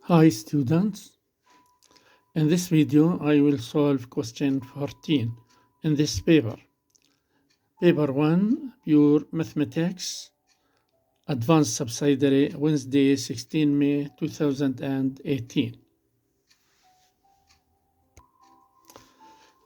Hi students, in this video I will solve question 14 in this paper. Paper 1, Pure Mathematics, Advanced Subsidiary, Wednesday 16 May 2018.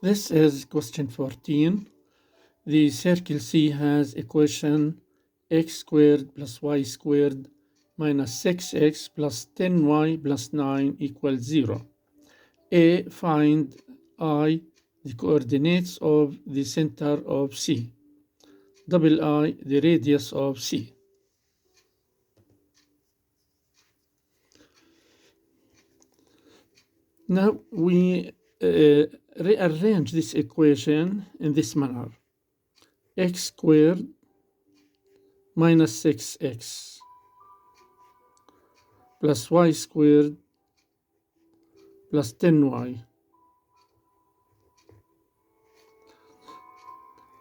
This is question 14. The circle C has equation x squared plus y squared minus 6x plus 10y plus 9 equals 0. A, find I, the coordinates of the center of C. Double I, the radius of C. Now we rearrange this equation in this manner. X squared minus 6x plus y squared plus 10y.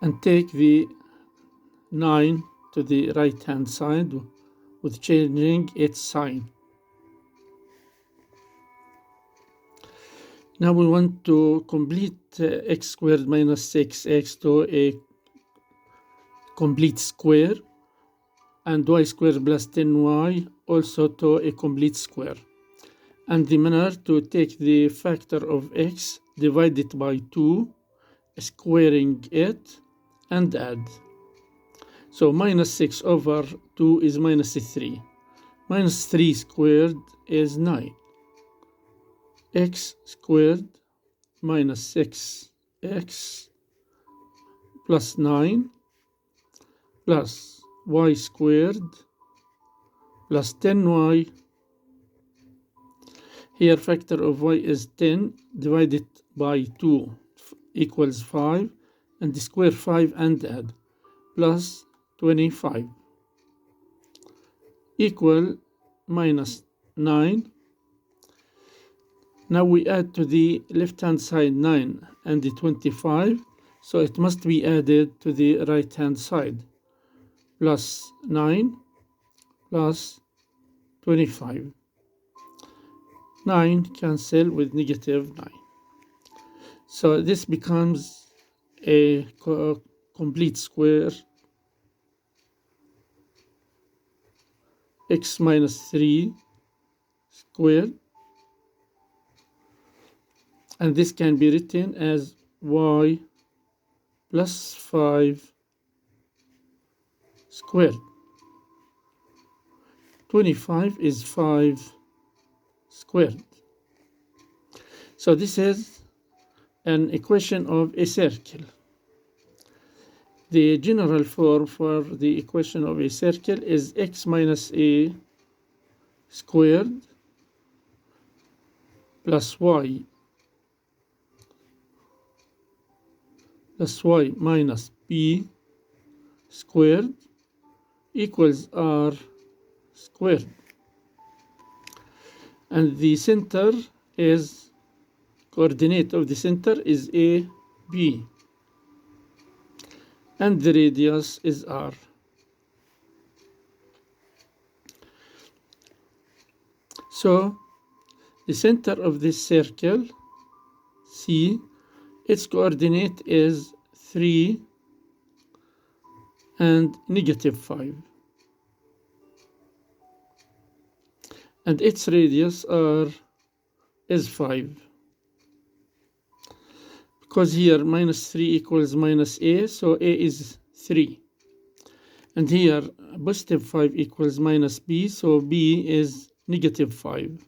And take the 9 to the right hand side with changing its sign. Now we want to complete x squared minus 6x to a complete square, and y squared plus 10y also to a complete square. And the manner to take the factor of x, divide it by 2, squaring it, and add. So minus 6 over 2 is minus 3. Minus 3 squared is 9. X squared minus 6x plus 9 plus y squared plus 10y. Here factor of y is 10 divided by 2 equals 5, and square 5 and add, plus 25 equal minus 9. Now we add to the left hand side 9 and the 25, so it must be added to the right hand side. Plus 9 plus 25. 9 cancel with negative 9. So this becomes a complete square. X minus 3 squared. And this can be written as y plus 5 squared. 25 is 5 squared. So this is an equation of a circle. The general form for the equation of a circle is x minus a squared plus y minus b squared equals r squared. And the center is, coordinate of the center is a, b. And the radius is r. So the center of this circle, C, its coordinate is 3 and negative 5. And its radius is 5. Because here minus 3 equals minus a, so a is 3. And here positive 5 equals minus b, so b is negative 5.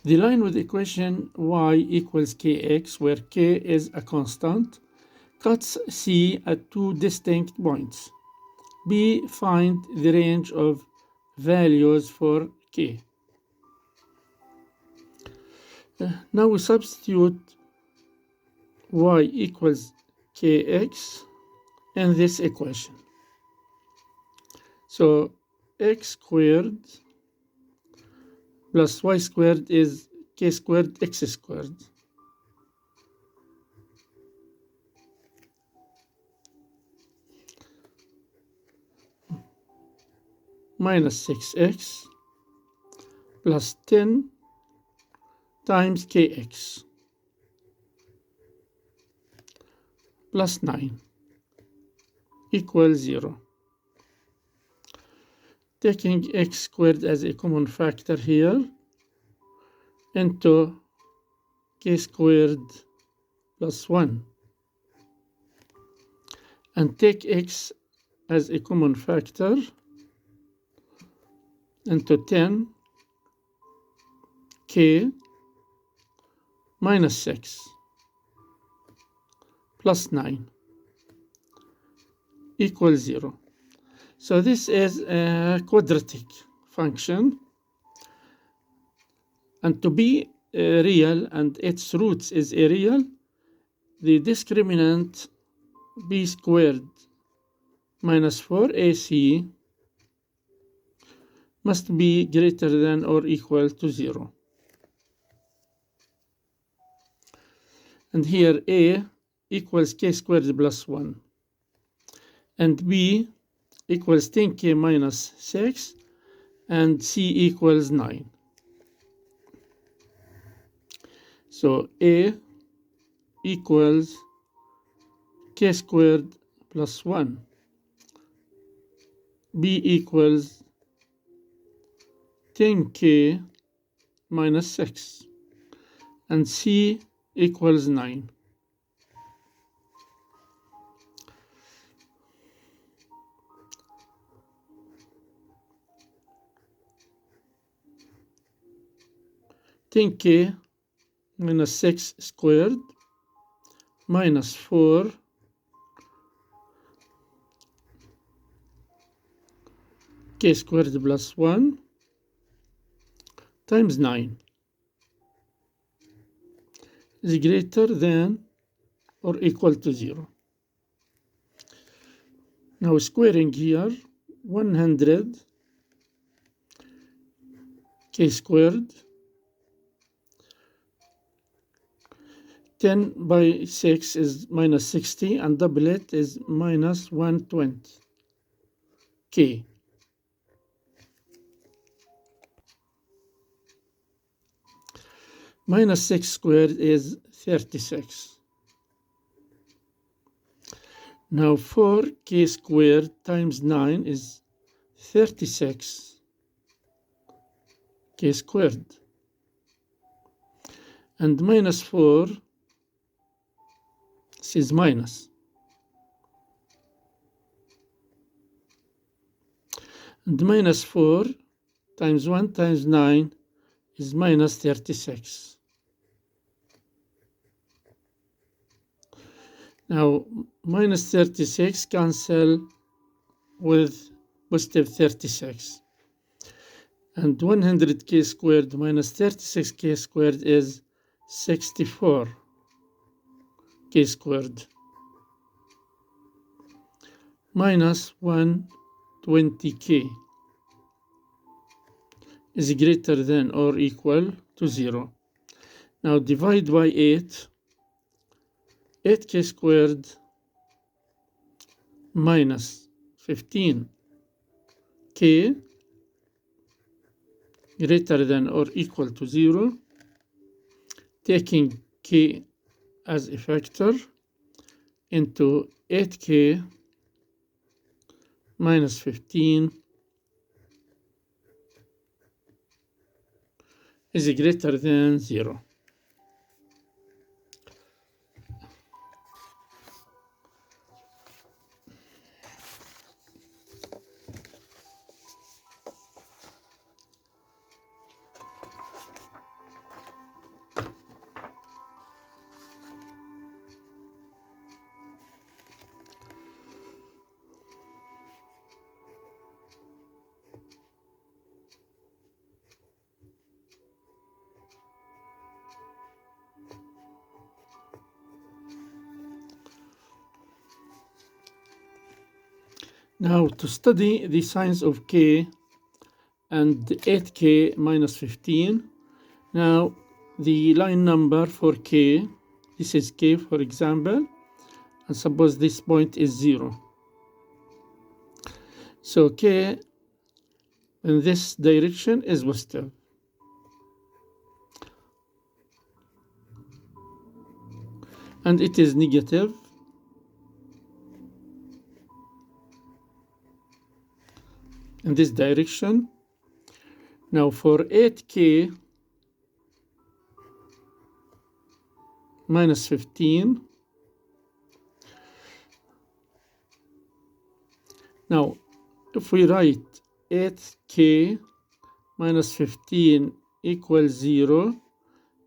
The line with equation y equals kx, where k is a constant, cuts C at two distinct points. B, find the range of values for k. Now we substitute y equals kx in this equation. So x squared plus y squared is k squared x squared. minus 6x plus 10 times kx plus 9 equals 0. Taking x squared as a common factor here into k squared plus 1, and take x as a common factor into 10 k minus 6 plus 9 equals 0. So this is a quadratic function, and to be real and its roots is a real, the discriminant b squared minus 4ac must be greater than or equal to 0. And here a equals k squared plus 1, and b equals 10k minus 6, and c equals 9. So a equals k squared plus 1, b equals 10k minus 6, and c equals 9. K minus 6 squared minus 4 k squared plus 1 times 9 is greater than or equal to 0. Now squaring here, 100 k squared, 10 by 6 is minus 60, and double it is minus 120 k. Minus 6 squared is 36. Now 4k squared times 9 is 36 k squared. And minus 4, this is minus. And minus 4 times 1 times 9 is minus 36. Now, minus 36 cancel with positive 36. And 100k squared minus 36k squared is 64k squared minus 120k is greater than or equal to 0. Now divide by 8. 8k squared minus 15k greater than or equal to 0, taking k as a factor into 8k minus 15 is greater than 0. Now to study the signs of k and 8k minus 15, now the line number for k, this is k for example, and suppose this point is 0. So k in this direction is positive. And it is negative in this direction. Now for 8k minus 15, now if we write 8k minus 15 equals 0,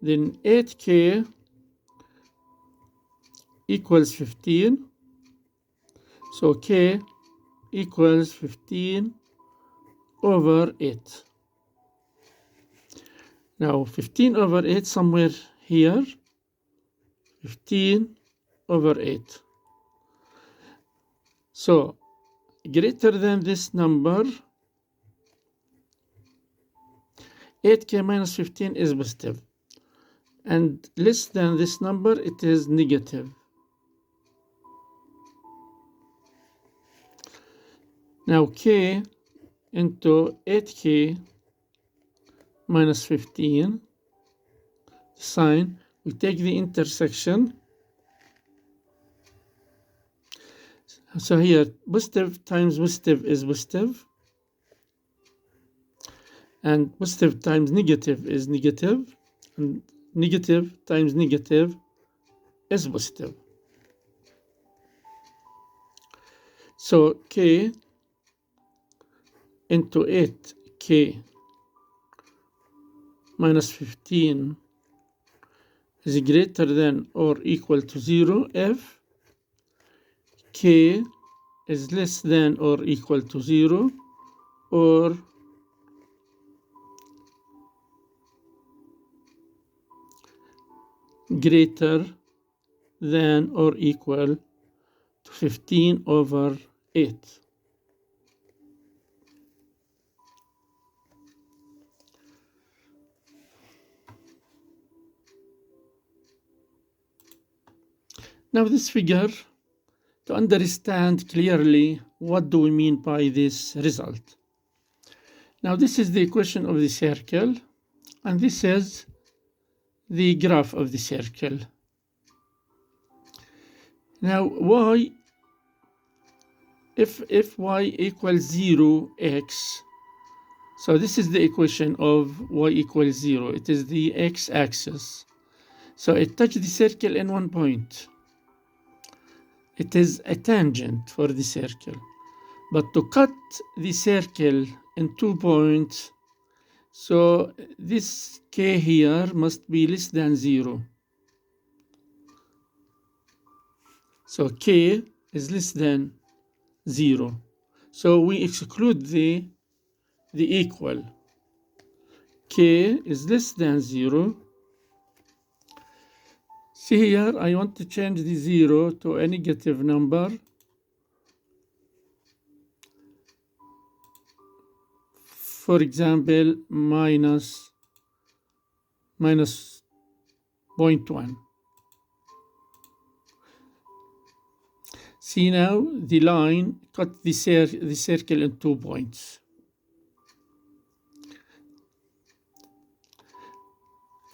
then 8k equals 15. So k equals 15 over 8. Now 15 over 8 somewhere here, 15 over 8. So greater than this number, 8k minus 15 is positive, and less than this number it is negative. Now k into 8k minus 15, sign, we take the intersection. So here positive times positive is positive, and positive times negative is negative, and negative times negative is positive. So k into 8k minus 15 is greater than or equal to 0 if k is less than or equal to 0 or greater than or equal to 15 over 8. Now this figure, to understand clearly what do we mean by this result. Now this is the equation of the circle, and this is the graph of the circle. Now y, if y equals 0, x, so this is the equation of y equals 0. It is the x-axis. So it touches the circle in one point. It is a tangent for the circle. But to cut the circle in 2 points, so this k here must be less than 0. So k is less than 0. So we exclude the equal. K is less than 0. See here, I want to change the 0 to a negative number. For example, minus 0.1. See now, the line cut the circle in 2 points.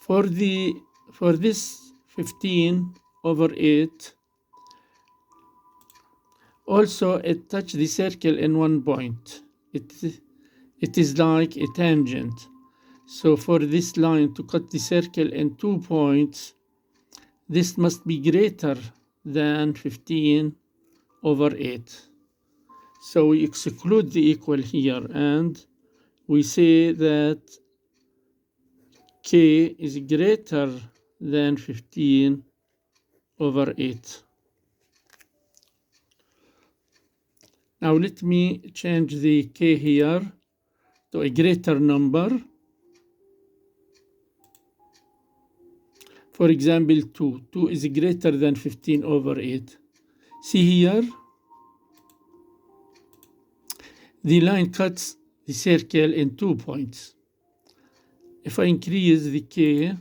For this 15 over 8, also it touched the circle in 1 point. It is like a tangent. So for this line to cut the circle in 2 points, this must be greater than 15 over 8. So we exclude the equal here, and we say that k is greater than 15 over 8. Now let me change the k here to a greater number. For example, 2. 2 is greater than 15 over 8. See here, the line cuts the circle in 2 points. If I increase the k,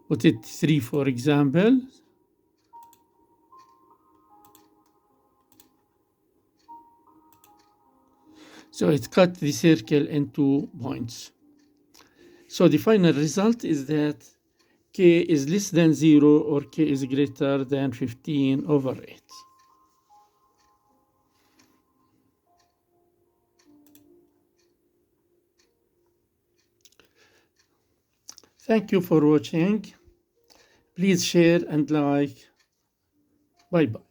put it 3 for example, So it cut the circle into points. So the final result is that k is less than 0 or k is greater than 15/8. Thank you for watching. Please share and like. Bye bye.